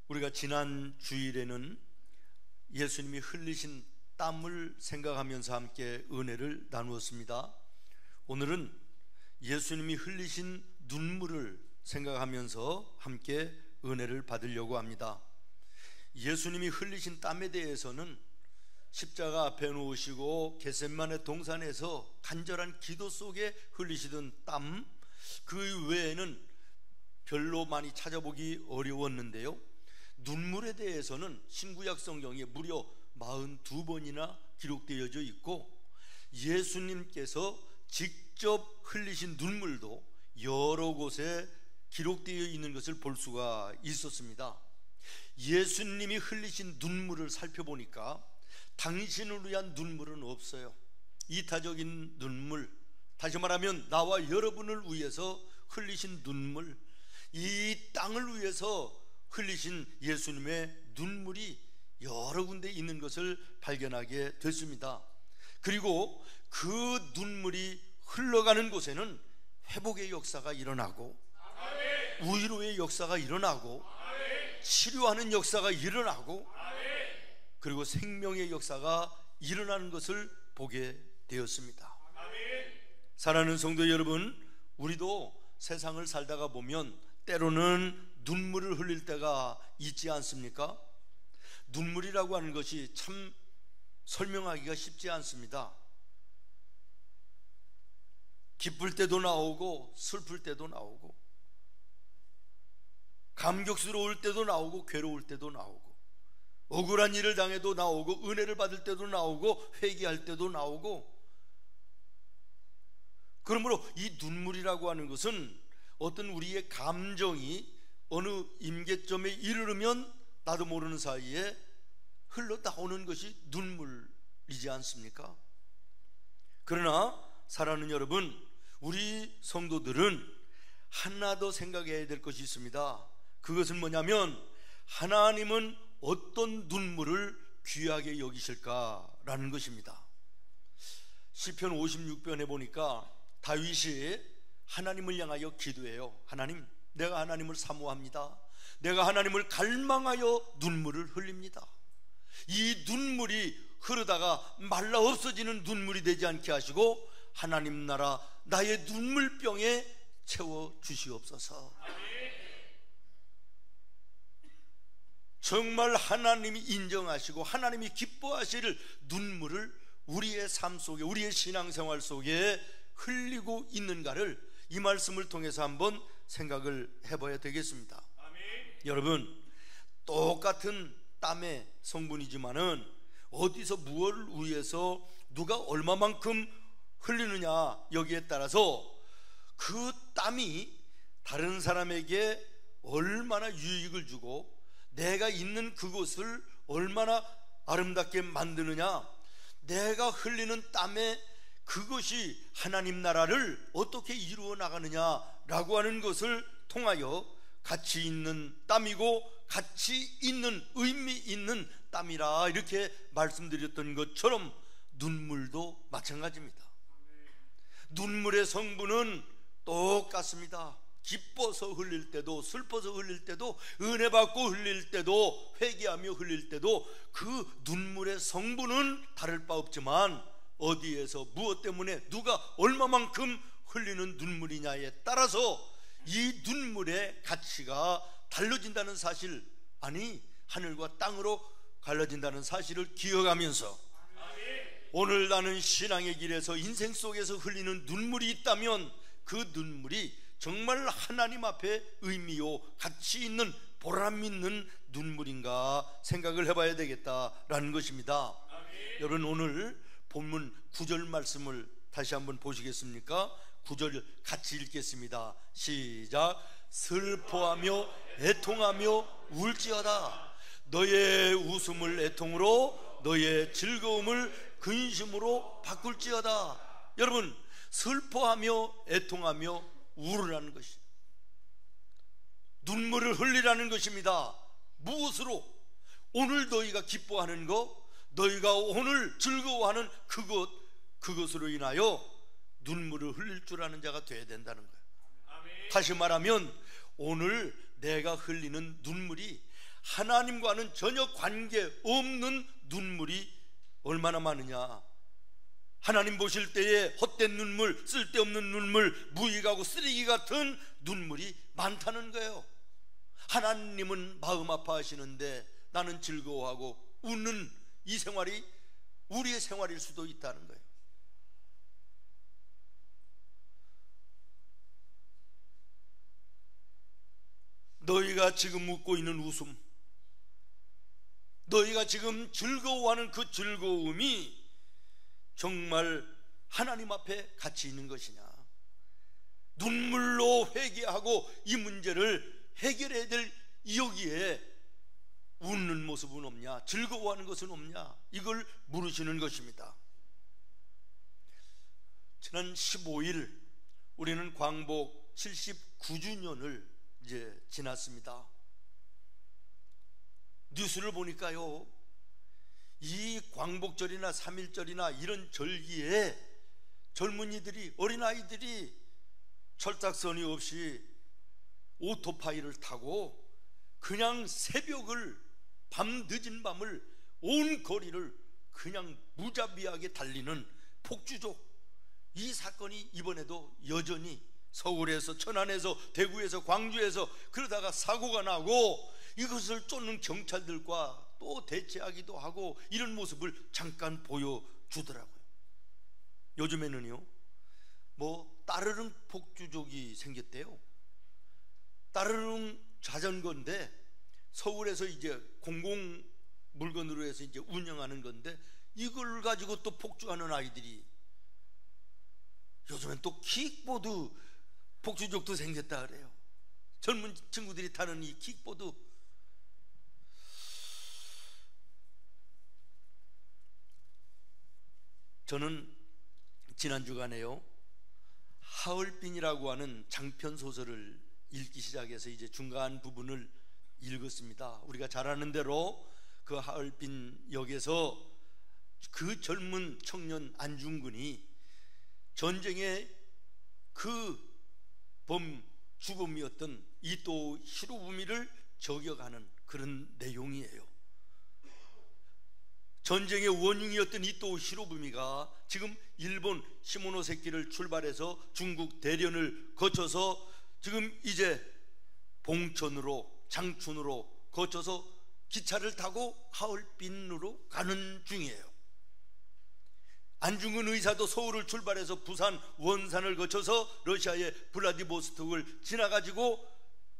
우리가 지난 주일에는 예수님이 흘리신 땀을 생각하면서 함께 은혜를 나누었습니다. 오늘은 예수님이 흘리신 눈물을 생각하면서 함께 은혜를 받으려고 합니다. 예수님이 흘리신 땀에 대해서는 십자가 앞에 놓으시고 겟세마네 동산에서 간절한 기도 속에 흘리시던 땀, 그 외에는 별로 많이 찾아보기 어려웠는데요, 눈물에 대해서는 신구약 성경에 무려 42번이나 기록되어져 있고, 예수님께서 직접 흘리신 눈물도 여러 곳에 기록되어 있는 것을 볼 수가 있었습니다. 예수님이 흘리신 눈물을 살펴보니까 당신을 위한 눈물은 없어요. 이타적인 눈물, 다시 말하면 나와 여러분을 위해서 흘리신 눈물, 이 땅을 위해서 흘리신 예수님의 눈물이 여러 군데 있는 것을 발견하게 됐습니다. 그리고 그 눈물이 흘러가는 곳에는 회복의 역사가 일어나고, 위로의 역사가 일어나고, 치료하는 역사가 일어나고, 그리고 생명의 역사가 일어나는 것을 보게 되었습니다. 사랑하는 성도 여러분, 우리도 세상을 살다가 보면 때로는 눈물을 흘릴 때가 있지 않습니까? 눈물이라고 하는 것이 참 설명하기가 쉽지 않습니다. 기쁠 때도 나오고 슬플 때도 나오고, 감격스러울 때도 나오고 괴로울 때도 나오고, 억울한 일을 당해도 나오고, 은혜를 받을 때도 나오고, 회개할 때도 나오고. 그러므로 이 눈물이라고 하는 것은 어떤 우리의 감정이 어느 임계점에 이르르면 나도 모르는 사이에 흘러나오는 것이 눈물이지 않습니까? 그러나 사랑하는 여러분, 우리 성도들은 하나 더 생각해야 될 것이 있습니다. 그것은 뭐냐면, 하나님은 어떤 눈물을 귀하게 여기실까라는 것입니다. 시편 56편에 보니까 다윗이 하나님을 향하여 기도해요. 하나님, 내가 하나님을 사모합니다. 내가 하나님을 갈망하여 눈물을 흘립니다. 이 눈물이 흐르다가 말라 없어지는 눈물이 되지 않게 하시고 하나님 나라 나의 눈물병에 채워주시옵소서. 정말 하나님이 인정하시고 하나님이 기뻐하실 눈물을 우리의 삶 속에, 우리의 신앙생활 속에 흘리고 있는가를 이 말씀을 통해서 한번 생각을 해봐야 되겠습니다. 여러분, 똑같은 땀의 성분이지만은 어디서 무엇을 위해서 누가 얼마만큼 흘리느냐, 여기에 따라서 그 땀이 다른 사람에게 얼마나 유익을 주고 내가 있는 그곳을 얼마나 아름답게 만드느냐, 내가 흘리는 땀에 그것이 하나님 나라를 어떻게 이루어 나가느냐라고 하는 것을 통하여 가치 있는 땀이고 가치 있는, 의미 있는 땀이라 이렇게 말씀드렸던 것처럼 눈물도 마찬가지입니다. 눈물의 성분은 똑같습니다. 기뻐서 흘릴 때도, 슬퍼서 흘릴 때도, 은혜 받고 흘릴 때도, 회개하며 흘릴 때도 그 눈물의 성분은 다를 바 없지만 어디에서 무엇 때문에 누가 얼마만큼 흘리는 눈물이냐에 따라서 이 눈물의 가치가 달라진다는 사실, 아니 하늘과 땅으로 갈라진다는 사실을 기억하면서 오늘 나는 신앙의 길에서 인생 속에서 흘리는 눈물이 있다면 그 눈물이 정말 하나님 앞에 의미요 가치 있는, 보람 있는 눈물인가 생각을 해봐야 되겠다라는 것입니다. 여러분, 오늘 본문 9절 말씀을 다시 한번 보시겠습니까? 9절 같이 읽겠습니다. 시작. 슬퍼하며 애통하며 울지어다. 너의 웃음을 애통으로, 너의 즐거움을 근심으로 바꿀지어다. 여러분, 슬퍼하며 애통하며 울으라는 것이, 눈물을 흘리라는 것입니다. 무엇으로? 오늘 너희가 기뻐하는 것, 너희가 오늘 즐거워하는 그것으로 인하여 눈물을 흘릴 줄 아는 자가 되어야 된다는 거예요. 다시 말하면 오늘 내가 흘리는 눈물이 하나님과는 전혀 관계없는 눈물이 얼마나 많으냐. 하나님 보실 때에 헛된 눈물, 쓸데없는 눈물, 무익하고 쓰레기 같은 눈물이 많다는 거예요. 하나님은 마음 아파하시는데 나는 즐거워하고 웃는 이 생활이 우리의 생활일 수도 있다는 거예요. 너희가 지금 웃고 있는 웃음, 너희가 지금 즐거워하는 그 즐거움이 정말 하나님 앞에 가치 있는 것이냐? 눈물로 회개하고 이 문제를 해결해야 될 여기에 웃는 모습은 없냐? 즐거워하는 것은 없냐? 이걸 물으시는 것입니다. 지난 15일 우리는 광복 79주년을 이제 지났습니다. 뉴스를 보니까요, 이 광복절이나 3.1절이나 이런 절기에 젊은이들이, 어린아이들이 철딱선이 없이 오토바이를 타고 그냥 새벽을, 밤 늦은 밤을 온 거리를 그냥 무자비하게 달리는 폭주족, 이 사건이 이번에도 여전히 서울에서, 천안에서, 대구에서, 광주에서 그러다가 사고가 나고 이것을 쫓는 경찰들과 또 대치하기도 하고 이런 모습을 잠깐 보여주더라고요. 요즘에는요, 뭐 따르릉 폭주족이 생겼대요. 따르릉 자전거인데 서울에서 이제 공공 물건으로 해서 이제 운영하는 건데 이걸 가지고 또 폭주하는 아이들이, 요즘엔 또 킥보드 폭주족도 생겼다 그래요. 젊은 친구들이 타는 이 킥보드. 저는 지난 주간에요, 하얼빈이라고 하는 장편 소설을 읽기 시작해서 이제 중간 부분을 읽었습니다. 우리가 잘 아는 대로 그 하얼빈 역에서 그 젊은 청년 안중근이 전쟁의 그 주범이었던 이토 히로부미를 저격하는 그런 내용이에요. 전쟁의 원흉이었던 이토 히로부미가 지금 일본 시모노세키를 출발해서 중국 대련을 거쳐서 지금 이제 봉천으로, 장춘으로 거쳐서 기차를 타고 하얼빈으로 가는 중이에요. 안중근 의사도 서울을 출발해서 부산, 원산을 거쳐서 러시아의 블라디보스톡을 지나가지고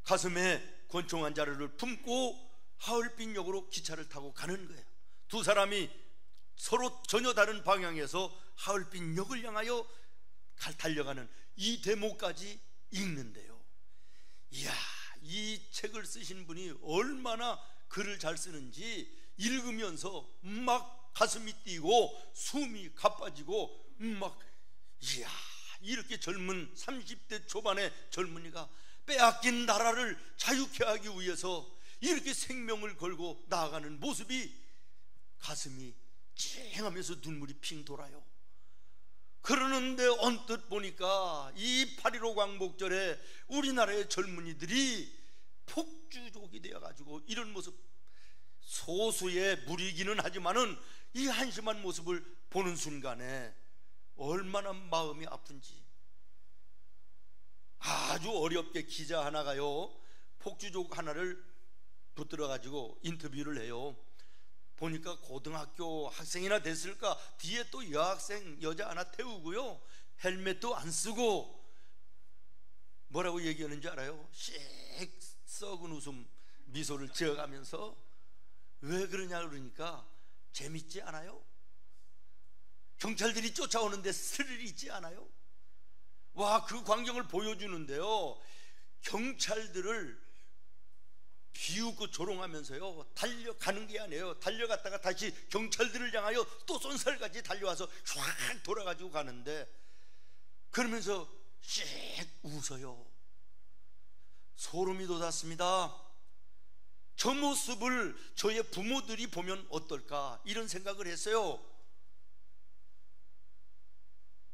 가슴에 권총 한 자루를 품고 하얼빈역으로 기차를 타고 가는 거예요. 두 사람이 서로 전혀 다른 방향에서 하얼빈역을 향하여 달려가는 이 대목까지 읽는데요, 이야, 이 책을 쓰신 분이 얼마나 글을 잘 쓰는지 읽으면서 막 가슴이 뛰고 숨이 가빠지고 막, 이야, 이렇게 젊은 30대 초반의 젊은이가 빼앗긴 나라를 자유케 하기 위해서 이렇게 생명을 걸고 나아가는 모습이 가슴이 찡하면서 눈물이 핑 돌아요. 그러는데 언뜻 보니까 이 8.15 광복절에 우리나라의 젊은이들이 폭주족이 되어가지고 이런 모습, 소수의 무리기는 하지만은 이 한심한 모습을 보는 순간에 얼마나 마음이 아픈지. 아주 어렵게 기자 하나가요, 폭주족 하나를 붙들어 가지고 인터뷰를 해요. 보니까 고등학교 학생이나 됐을까, 뒤에 또 여학생 여자 하나 태우고요, 헬멧도 안 쓰고 뭐라고 얘기하는지 알아요? 씩 썩은 웃음 미소를 지어가면서, 왜 그러냐 그러니까 재밌지 않아요? 경찰들이 쫓아오는데 스릴 있지 않아요? 와, 그 광경을 보여주는데요, 경찰들을 비웃고 조롱하면서요 달려가는 게 아니에요. 달려갔다가 다시 경찰들을 향하여 또 쏜살같이 달려와서 휙 돌아가지고 가는데, 그러면서 씩 웃어요. 소름이 돋았습니다. 저 모습을 저의 부모들이 보면 어떨까, 이런 생각을 했어요.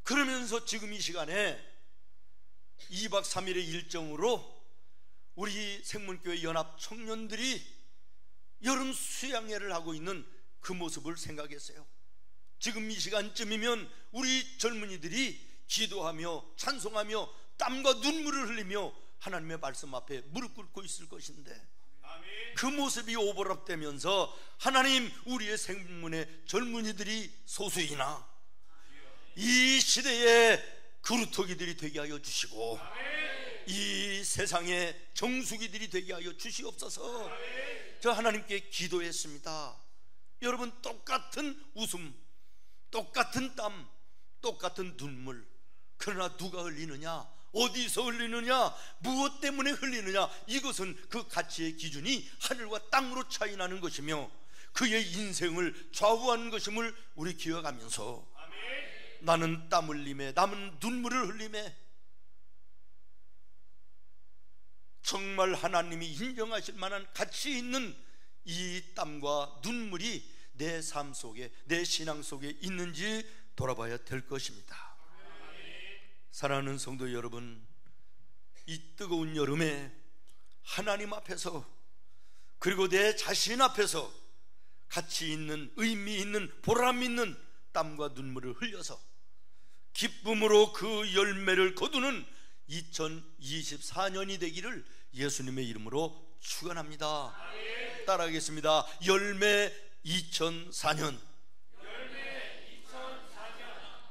그러면서 지금 이 시간에 2박 3일의 일정으로 우리 생문교회 연합 청년들이 여름 수양회를 하고 있는 그 모습을 생각했어요. 지금 이 시간쯤이면 우리 젊은이들이 기도하며 찬송하며 땀과 눈물을 흘리며 하나님의 말씀 앞에 무릎 꿇고 있을 것인데, 그 모습이 오버랩되면서 하나님, 우리의 생문의 젊은이들이 소수이나 이 시대의 그루터기들이 되게 하여 주시고 이 세상의 정수기들이 되게 하여 주시옵소서. 저 하나님께 기도했습니다. 여러분, 똑같은 웃음, 똑같은 땀, 똑같은 눈물, 그러나 누가 흘리느냐, 어디서 흘리느냐, 무엇 때문에 흘리느냐, 이것은 그 가치의 기준이 하늘과 땅으로 차이 나는 것이며 그의 인생을 좌우하는 것임을 우리 기억하면서, 나는 땀 흘림에, 남은 눈물을 흘림에 정말 하나님이 인정하실 만한 가치 있는 이 땀과 눈물이 내 삶 속에, 내 신앙 속에 있는지 돌아봐야 될 것입니다. 사랑하는 성도 여러분, 이 뜨거운 여름에 하나님 앞에서, 그리고 내 자신 앞에서 가치 있는, 의미 있는, 보람 있는 땀과 눈물을 흘려서 기쁨으로 그 열매를 거두는 2024년이 되기를 예수님의 이름으로 축원합니다. 따라하겠습니다. 열매 2004년.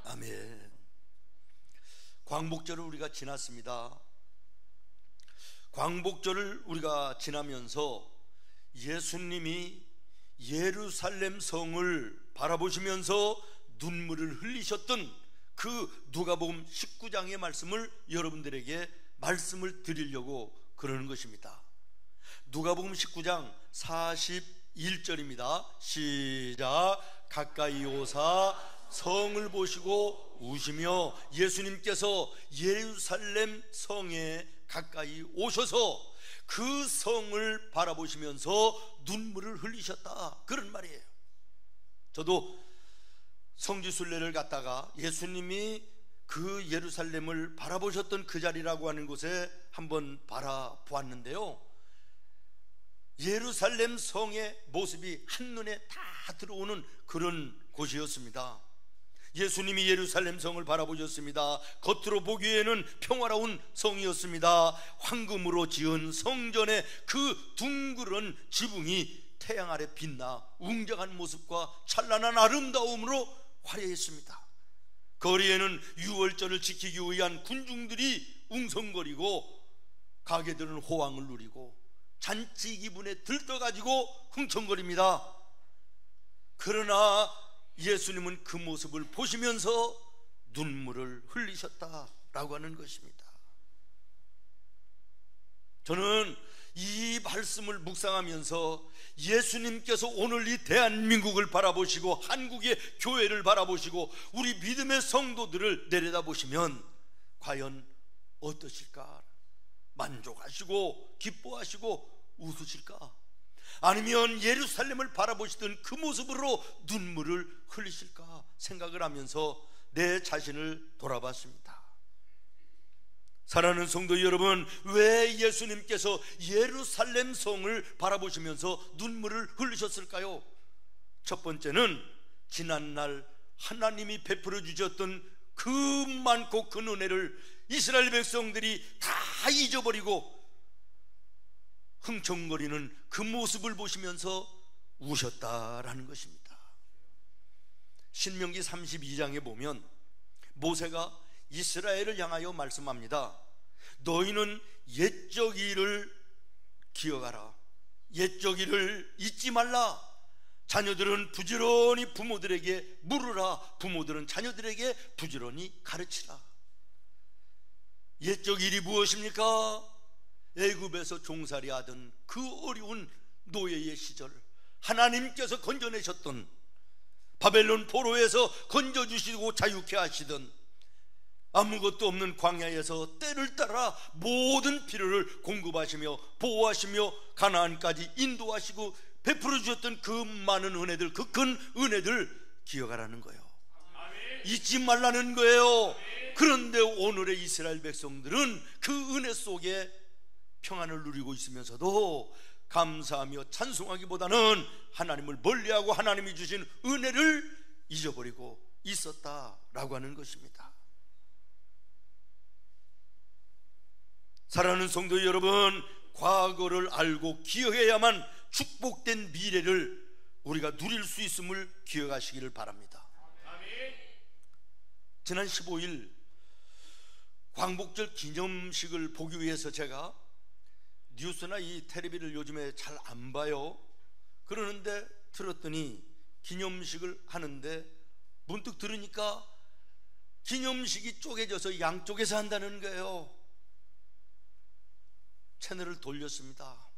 아멘. 광복절을 우리가 지났습니다. 광복절을 우리가 지나면서 예수님이 예루살렘 성을 바라보시면서 눈물을 흘리셨던 그 누가복음 19장의 말씀을 여러분들에게 말씀을 드리려고 그러는 것입니다. 누가복음 19장 41절입니다. 시작. 가까이 오사 성을 보시고 우시며, 예수님께서 예루살렘 성에 가까이 오셔서 그 성을 바라보시면서 눈물을 흘리셨다, 그런 말이에요. 저도 성지순례를 갔다가 예수님이 그 예루살렘을 바라보셨던 그 자리라고 하는 곳에 한번 바라보았는데요, 예루살렘 성의 모습이 한눈에 다 들어오는 그런 곳이었습니다. 예수님이 예루살렘 성을 바라보셨습니다. 겉으로 보기에는 평화로운 성이었습니다. 황금으로 지은 성전의 그 둥그런 지붕이 태양 아래 빛나 웅장한 모습과 찬란한 아름다움으로 화려했습니다. 거리에는 유월절을 지키기 위한 군중들이 웅성거리고 가게들은 호황을 누리고 잔치 기분에 들떠가지고 흥청거립니다. 그러나 예수님은 그 모습을 보시면서 눈물을 흘리셨다라고 하는 것입니다. 저는 이 말씀을 묵상하면서 예수님께서 오늘 이 대한민국을 바라보시고 한국의 교회를 바라보시고 우리 믿음의 성도들을 내려다보시면 과연 어떠실까? 만족하시고 기뻐하시고 웃으실까? 아니면 예루살렘을 바라보시던 그 모습으로 눈물을 흘리실까 생각을 하면서 내 자신을 돌아봤습니다. 사랑하는 성도 여러분, 왜 예수님께서 예루살렘 성을 바라보시면서 눈물을 흘리셨을까요? 첫 번째는 지난날 하나님이 베풀어 주셨던 그 많고 큰 은혜를 이스라엘 백성들이 다 잊어버리고 흥청거리는 그 모습을 보시면서 우셨다라는 것입니다. 신명기 32장에 보면 모세가 이스라엘을 향하여 말씀합니다. 너희는 옛적 일을 기억하라. 옛적 일을 잊지 말라. 자녀들은 부지런히 부모들에게 물으라. 부모들은 자녀들에게 부지런히 가르치라. 옛적 일이 무엇입니까? 애굽에서 종살이 하던 그 어려운 노예의 시절, 하나님께서 건져내셨던, 바벨론 포로에서 건져주시고 자유케 하시던, 아무것도 없는 광야에서 때를 따라 모든 필요를 공급하시며 보호하시며 가나안까지 인도하시고 베풀어 주셨던 그 많은 은혜들, 그 큰 은혜들 기억하라는 거예요. 잊지 말라는 거예요. 그런데 오늘의 이스라엘 백성들은 그 은혜 속에 평안을 누리고 있으면서도 감사하며 찬송하기보다는 하나님을 멀리하고 하나님이 주신 은혜를 잊어버리고 있었다라고 하는 것입니다. 사랑하는 성도 여러분, 과거를 알고 기억해야만 축복된 미래를 우리가 누릴 수 있음을 기억하시기를 바랍니다. 지난 15일 광복절 기념식을 보기 위해서 제가 뉴스나 이 텔레비를 요즘에 잘 안 봐요. 그러는데 들었더니 기념식을 하는데 문득 들으니까 기념식이 쪼개져서 양쪽에서 한다는 거예요. 채널을 돌렸습니다.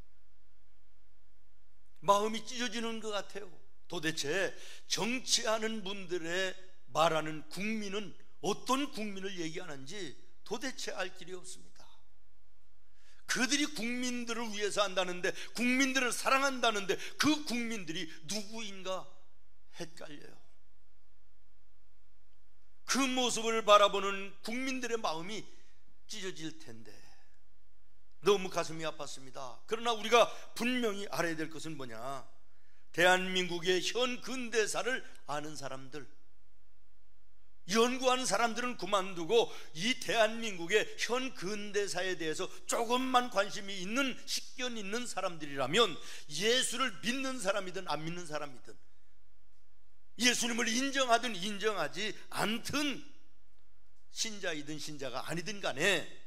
마음이 찢어지는 것 같아요. 도대체 정치하는 분들의 말하는 국민은 어떤 국민을 얘기하는지 도대체 알 길이 없습니다. 그들이 국민들을 위해서 한다는데, 국민들을 사랑한다는데 그 국민들이 누구인가 헷갈려요. 그 모습을 바라보는 국민들의 마음이 찢어질 텐데 너무 가슴이 아팠습니다. 그러나 우리가 분명히 알아야 될 것은 뭐냐? 대한민국의 현 근대사를 아는 사람들, 연구하는 사람들은 그만두고 이 대한민국의 현 근대사에 대해서 조금만 관심이 있는, 식견 있는 사람들이라면, 예수를 믿는 사람이든 안 믿는 사람이든, 예수님을 인정하든 인정하지 않든, 신자이든 신자가 아니든 간에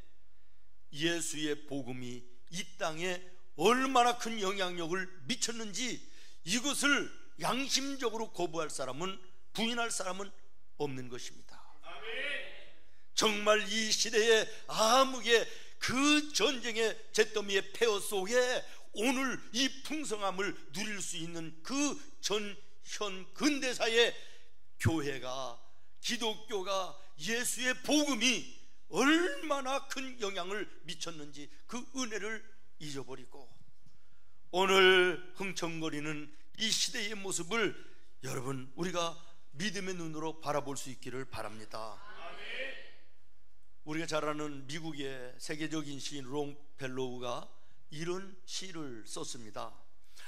예수의 복음이 이 땅에 얼마나 큰 영향력을 미쳤는지 이것을 양심적으로 거부할 사람은, 부인할 사람은 없는 것입니다. 정말 이 시대의 암흑의 그 전쟁의 잿더미의 폐허 속에 오늘 이 풍성함을 누릴 수 있는 그 현 근대사의 교회가, 기독교가, 예수의 복음이 얼마나 큰 영향을 미쳤는지 그 은혜를 잊어버리고 오늘 흥청거리는 이 시대의 모습을 여러분, 우리가 믿음의 눈으로 바라볼 수 있기를 바랍니다. 우리가 잘 아는 미국의 세계적인 시인 롱펠로우가 이런 시를 썼습니다.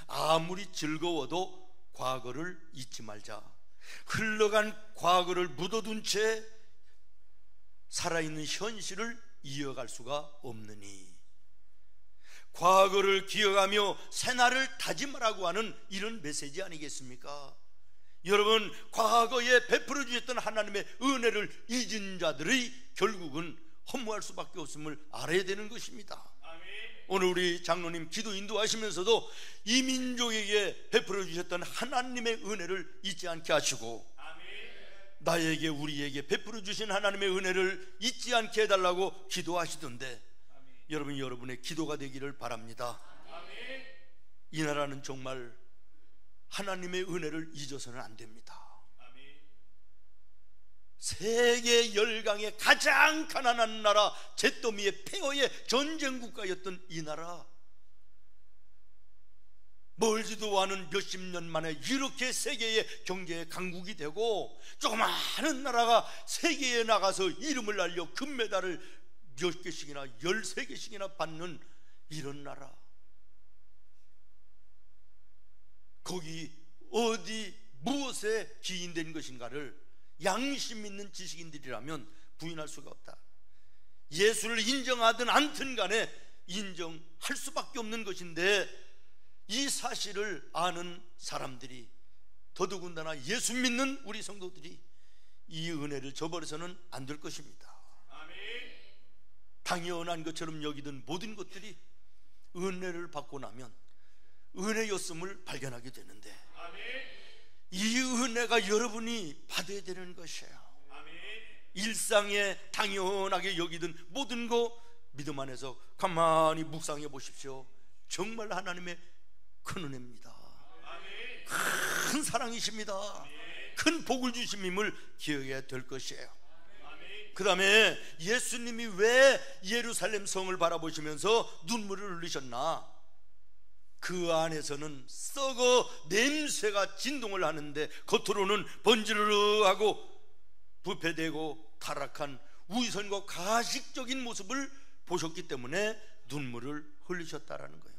아무리 즐거워도 과거를 잊지 말자. 흘러간 과거를 묻어둔 채 살아있는 현실을 이어갈 수가 없느니, 과거를 기억하며 새날을 다짐하라고 하는 이런 메시지 아니겠습니까? 여러분, 과거에 베풀어 주셨던 하나님의 은혜를 잊은 자들의 결국은 허무할 수밖에 없음을 알아야 되는 것입니다. 오늘 우리 장로님 기도 인도하시면서도 이 민족에게 베풀어 주셨던 하나님의 은혜를 잊지 않게 하시고, 나에게, 우리에게 베풀어 주신 하나님의 은혜를 잊지 않게 해달라고 기도하시던데, 여러분, 여러분의 기도가 되기를 바랍니다. 이 나라는 정말 하나님의 은혜를 잊어서는 안 됩니다. 세계 열강의 가장 가난한 나라, 잿더미의 폐허의 전쟁 국가였던 이 나라, 멀지도 않은 몇십 년 만에 이렇게 세계의 경제의 강국이 되고, 조그마한 나라가 세계에 나가서 이름을 알려 금메달을 몇 개씩이나, 13개씩이나 받는 이런 나라, 거기 어디 무엇에 기인된 것인가를 양심 있는 지식인들이라면 부인할 수가 없다. 예수를 인정하든 않든 간에 인정할 수밖에 없는 것인데, 이 사실을 아는 사람들이, 더더군다나 예수 믿는 우리 성도들이 이 은혜를 저버려서는 안 될 것입니다. 당연한 것처럼 여기던 모든 것들이 은혜를 받고 나면 은혜였음을 발견하게 되는데, 이 은혜가 여러분이 받아야 되는 것이에요. 일상에 당연하게 여기던 모든 거 믿음 안에서 가만히 묵상해 보십시오. 정말 하나님의 큰 은혜입니다. 큰 사랑이십니다. 큰 복을 주심임을 기억해야 될 것이에요. 그 다음에 예수님이 왜 예루살렘 성을 바라보시면서 눈물을 흘리셨나? 그 안에서는 썩어 냄새가 진동을 하는데 겉으로는 번지르르하고 부패되고 타락한 위선과 가식적인 모습을 보셨기 때문에 눈물을 흘리셨다라는 거예요.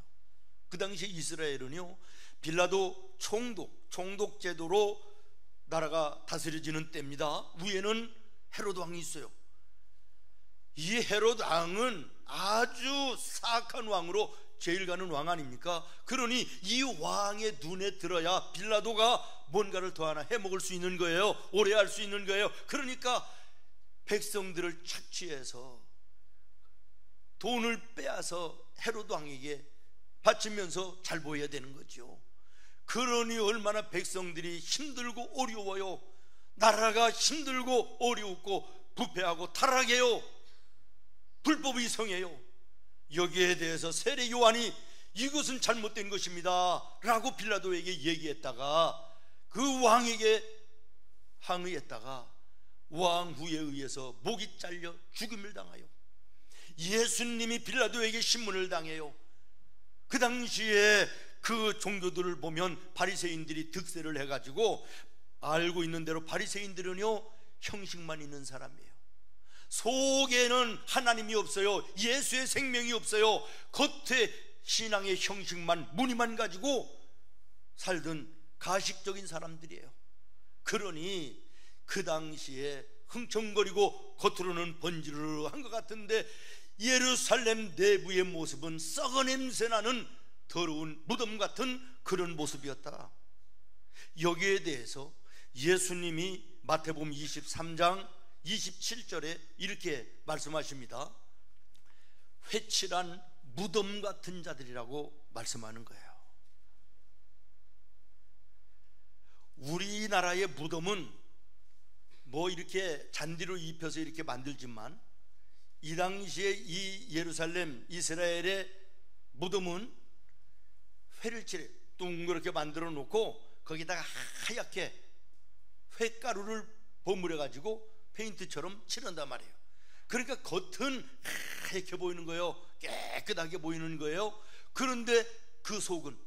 그 당시 이스라엘은요, 빌라도 총독 제도로 나라가 다스려지는 때입니다. 위에는 헤롯 왕이 있어요. 이 헤롯 왕은 아주 사악한 왕으로 제일 가는 왕 아닙니까? 그러니 이 왕의 눈에 들어야 빌라도가 뭔가를 더 하나 해먹을 수 있는 거예요. 오래 할 수 있는 거예요. 그러니까 백성들을 착취해서 돈을 빼앗아 헤롯 왕에게 바치면서 잘 보여야 되는 거죠. 그러니 얼마나 백성들이 힘들고 어려워요. 나라가 힘들고 어렵고 부패하고 타락해요. 불법이 성해요. 여기에 대해서 세례 요한이 이것은 잘못된 것입니다 라고 빌라도에게 얘기했다가 그 왕에게 항의했다가 왕후에 의해서 목이 잘려 죽임을 당하여 예수님이 빌라도에게 신문을 당해요. 그 당시에 그 종교들을 보면 바리새인들이 득세를 해가지고, 알고 있는 대로 바리새인들은요 형식만 있는 사람이에요. 속에는 하나님이 없어요. 예수의 생명이 없어요. 겉에 신앙의 형식만, 무늬만 가지고 살던 가식적인 사람들이에요. 그러니 그 당시에 흥청거리고 겉으로는 번지르르한 것 같은데 예루살렘 내부의 모습은 썩은 냄새나는 더러운 무덤 같은 그런 모습이었다. 여기에 대해서 예수님이 마태복음 23장 27절에 이렇게 말씀하십니다. 회칠한 무덤 같은 자들이라고 말씀하는 거예요. 우리나라의 무덤은 뭐 이렇게 잔디로 입혀서 이렇게 만들지만 이 당시에 이 예루살렘 이스라엘의 무덤은 회를 칠해 둥그렇게 만들어 놓고 거기다가 하얗게 회가루를 버무려 가지고 페인트처럼 칠한단 말이에요. 그러니까 겉은 하얗게 보이는 거예요. 깨끗하게 보이는 거예요. 그런데 그 속은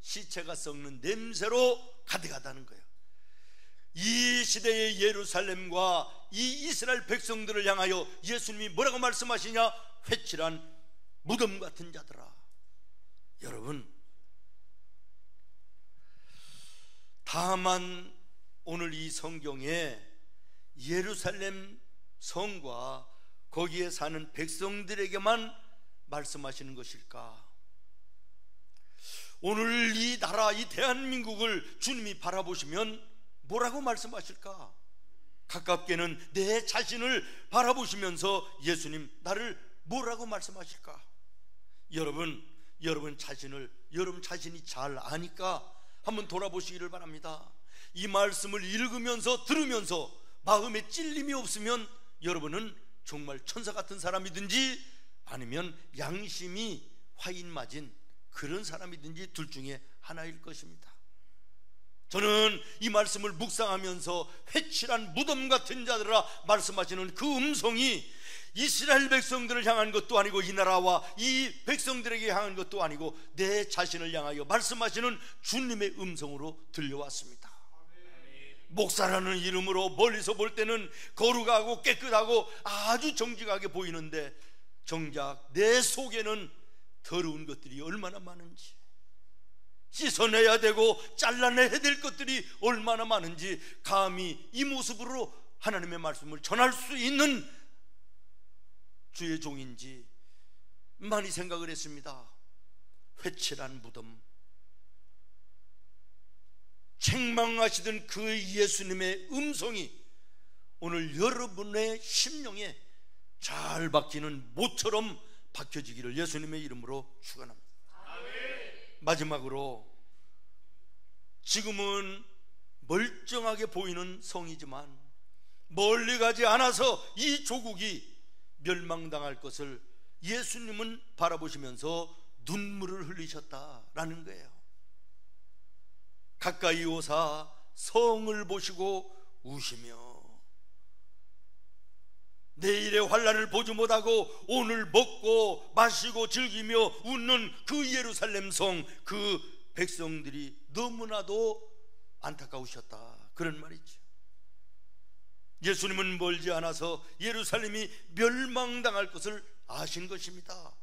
시체가 썩는 냄새로 가득하다는 거예요. 이 시대의 예루살렘과 이 이스라엘 백성들을 향하여 예수님이 뭐라고 말씀하시냐? 회칠한 무덤 같은 자들아. 여러분, 다만 오늘 이 성경에 예루살렘 성과 거기에 사는 백성들에게만 말씀하시는 것일까? 오늘 이 나라, 이 대한민국을 주님이 바라보시면 뭐라고 말씀하실까? 가깝게는 내 자신을 바라보시면서 예수님 나를 뭐라고 말씀하실까? 여러분 자신이 잘 아니까 한번 돌아보시기를 바랍니다. 이 말씀을 읽으면서 들으면서 마음에 찔림이 없으면 여러분은 정말 천사 같은 사람이든지 아니면 양심이 화인 맞은 그런 사람이든지 둘 중에 하나일 것입니다. 저는 이 말씀을 묵상하면서 회칠한 무덤 같은 자들아 말씀하시는 그 음성이 이스라엘 백성들을 향한 것도 아니고 이 나라와 이 백성들에게 향한 것도 아니고 내 자신을 향하여 말씀하시는 주님의 음성으로 들려왔습니다. 목사라는 이름으로 멀리서 볼 때는 거룩하고 깨끗하고 아주 정직하게 보이는데 정작 내 속에는 더러운 것들이 얼마나 많은지, 씻어내야 되고 잘라내야 될 것들이 얼마나 많은지 감히 이 모습으로 하나님의 말씀을 전할 수 있는 주의 종인지 많이 생각을 했습니다. 회칠한 무덤, 책망하시던 그 예수님의 음성이 오늘 여러분의 심령에 잘 박히는 못처럼 박혀지기를 예수님의 이름으로 축원합니다. 마지막으로, 지금은 멀쩡하게 보이는 성이지만 멀리 가지 않아서 이 조국이 멸망당할 것을 예수님은 바라보시면서 눈물을 흘리셨다라는 거예요. 가까이 오사 성을 보시고 우시며 내일의 환난을 보지 못하고 오늘 먹고 마시고 즐기며 웃는 그 예루살렘 성, 그 백성들이 너무나도 안타까우셨다, 그런 말이죠. 예수님은 멀지 않아서 예루살렘이 멸망당할 것을 아신 것입니다.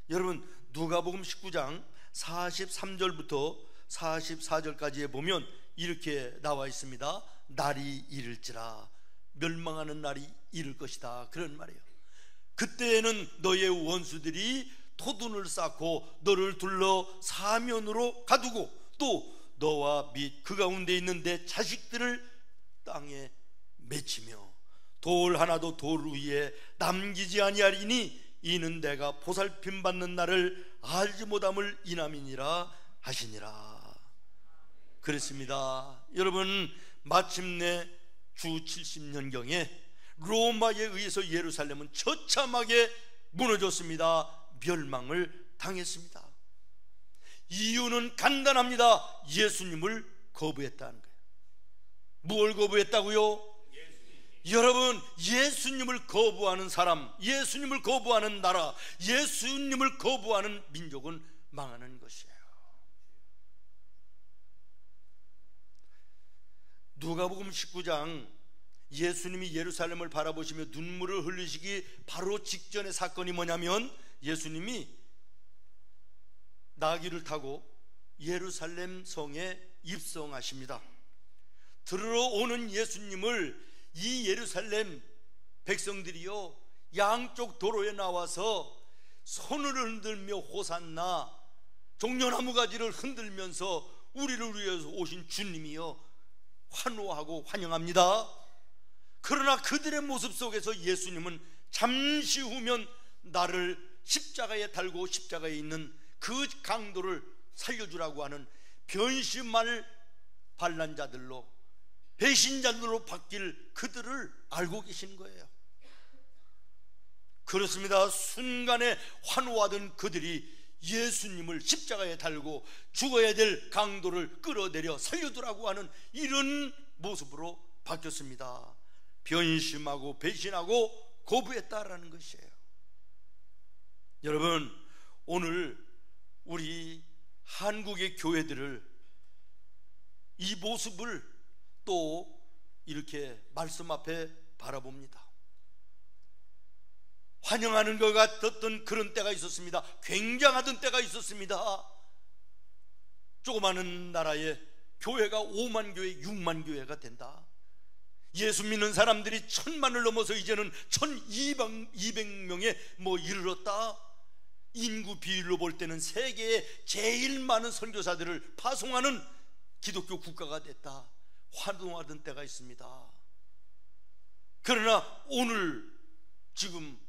여러분, 누가복음 19장 43절부터 44절까지에 보면 이렇게 나와 있습니다. 날이 이를지라, 멸망하는 날이 이를 것이다, 그런 말이에요. 그때에는 너의 원수들이 토둔을 쌓고 너를 둘러 사면으로 가두고 또 너와 및 그 가운데 있는 내 자식들을 땅에 맺히며 돌 하나도 돌 위에 남기지 아니하리니 이는 내가 보살핌 받는 날을 알지 못함을 인함이니라 하시니라. 그렇습니다. 여러분, 마침내 주 70년경에 로마에 의해서 예루살렘은 처참하게 무너졌습니다. 멸망을 당했습니다. 이유는 간단합니다. 예수님을 거부했다는 거예요. 무엇을 거부했다고요? 여러분, 예수님을 거부하는 사람, 예수님을 거부하는 나라, 예수님을 거부하는 민족은 망하는 것이에요. 누가복음 19장, 예수님이 예루살렘을 바라보시며 눈물을 흘리시기 바로 직전의 사건이 뭐냐면, 예수님이 나귀를 타고 예루살렘 성에 입성하십니다. 들으러 오는 예수님을 이 예루살렘 백성들이요, 양쪽 도로에 나와서 손을 흔들며 호산나, 종려나무 가지를 흔들면서 우리를 위해서 오신 주님이요 환호하고 환영합니다. 그러나 그들의 모습 속에서 예수님은 잠시 후면 나를 십자가에 달고 십자가에 있는 그 강도를 살려주라고 하는 변심할 반란자들로, 배신자들로 바뀔 그들을 알고 계신 거예요. 그렇습니다. 순간에 환호하던 그들이 예수님을 십자가에 달고 죽어야 될 강도를 끌어내려 살려두라고 하는 이런 모습으로 바뀌었습니다. 변심하고 배신하고 거부했다라는 것이에요. 여러분, 오늘 우리 한국의 교회들을 이 모습을 또 이렇게 말씀 앞에 바라봅니다. 환영하는 것 같았던 그런 때가 있었습니다. 굉장하던 때가 있었습니다. 조그마한 나라에 교회가 5만 교회, 6만 교회가 된다. 예수 믿는 사람들이 1000만을 넘어서 이제는 1200명에 이르렀다. 인구 비율로 볼 때는 세계에 제일 많은 선교사들을 파송하는 기독교 국가가 됐다. 환호하던 때가 있습니다. 그러나 오늘 지금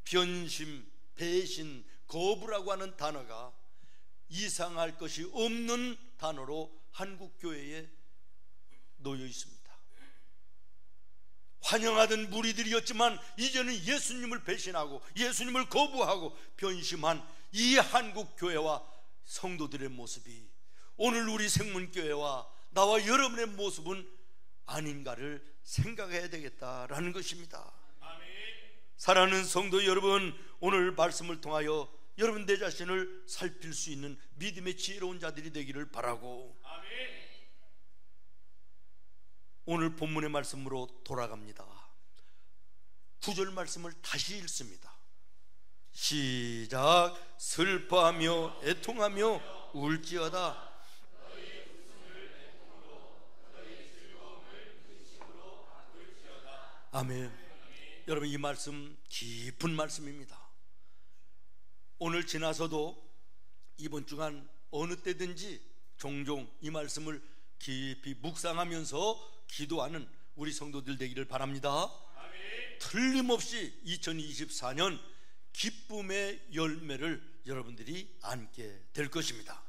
변심, 배신, 거부라고 하는 단어가 이상할 것이 없는 단어로 한국교회에 놓여 있습니다. 환영하던 무리들이었지만 이제는 예수님을 배신하고 예수님을 거부하고 변심한 이 한국교회와 성도들의 모습이 오늘 우리 생문교회와 나와 여러분의 모습은 아닌가를 생각해야 되겠다라는 것입니다. 사랑하는 성도 여러분, 오늘 말씀을 통하여 여러분 내 자신을 살필 수 있는 믿음의 지혜로운 자들이 되기를 바라고, 오늘 본문의 말씀으로 돌아갑니다. 9절 말씀을 다시 읽습니다. 시작. 슬퍼하며 애통하며 울지어다. 아멘. 여러분, 이 말씀 깊은 말씀입니다. 오늘 지나서도 이번 주간 어느 때든지 종종 이 말씀을 깊이 묵상하면서 기도하는 우리 성도들 되기를 바랍니다. 틀림없이 2024년 기쁨의 열매를 여러분들이 안게 될 것입니다.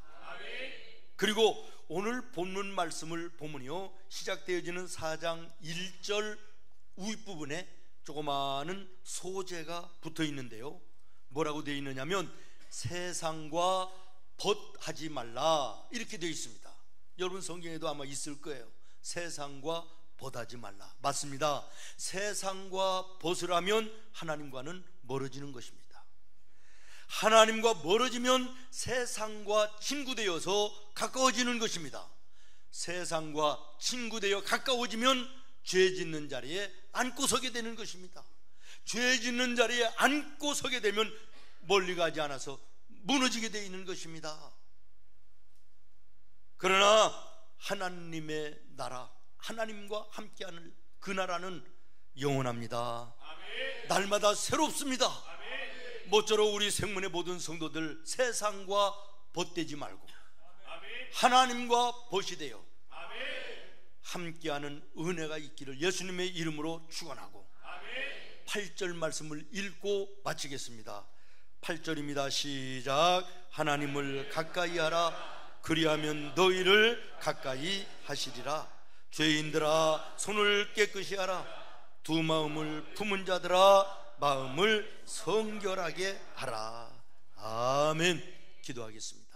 그리고 오늘 본문 말씀을 보면요, 시작되어지는 4장 1절 윗부분에 조그마한 소재가 붙어 있는데요, 뭐라고 되어 있느냐면 세상과 벗하지 말라 이렇게 되어 있습니다. 여러분 성경에도 아마 있을 거예요. 세상과 벗하지 말라. 맞습니다. 세상과 벗으라면 하나님과는 멀어지는 것입니다. 하나님과 멀어지면 세상과 친구되어서 가까워지는 것입니다. 세상과 친구되어 가까워지면 죄 짓는 자리에 앉고 서게 되는 것입니다. 죄 짓는 자리에 앉고 서게 되면 멀리 가지 않아서 무너지게 되어 있는 것입니다. 그러나 하나님의 나라, 하나님과 함께하는 그 나라는 영원합니다. 날마다 새롭습니다. 모쪼록 우리 생문의 모든 성도들 세상과 벗되지 말고 하나님과 벗이 되어 함께하는 은혜가 있기를 예수님의 이름으로 축원하고 8절 말씀을 읽고 마치겠습니다. 8절입니다. 시작. 하나님을 가까이 하라. 그리하면 너희를 가까이 하시리라. 죄인들아 손을 깨끗이 하라. 두 마음을 품은 자들아 마음을 성결하게 하라. 아멘. 기도하겠습니다.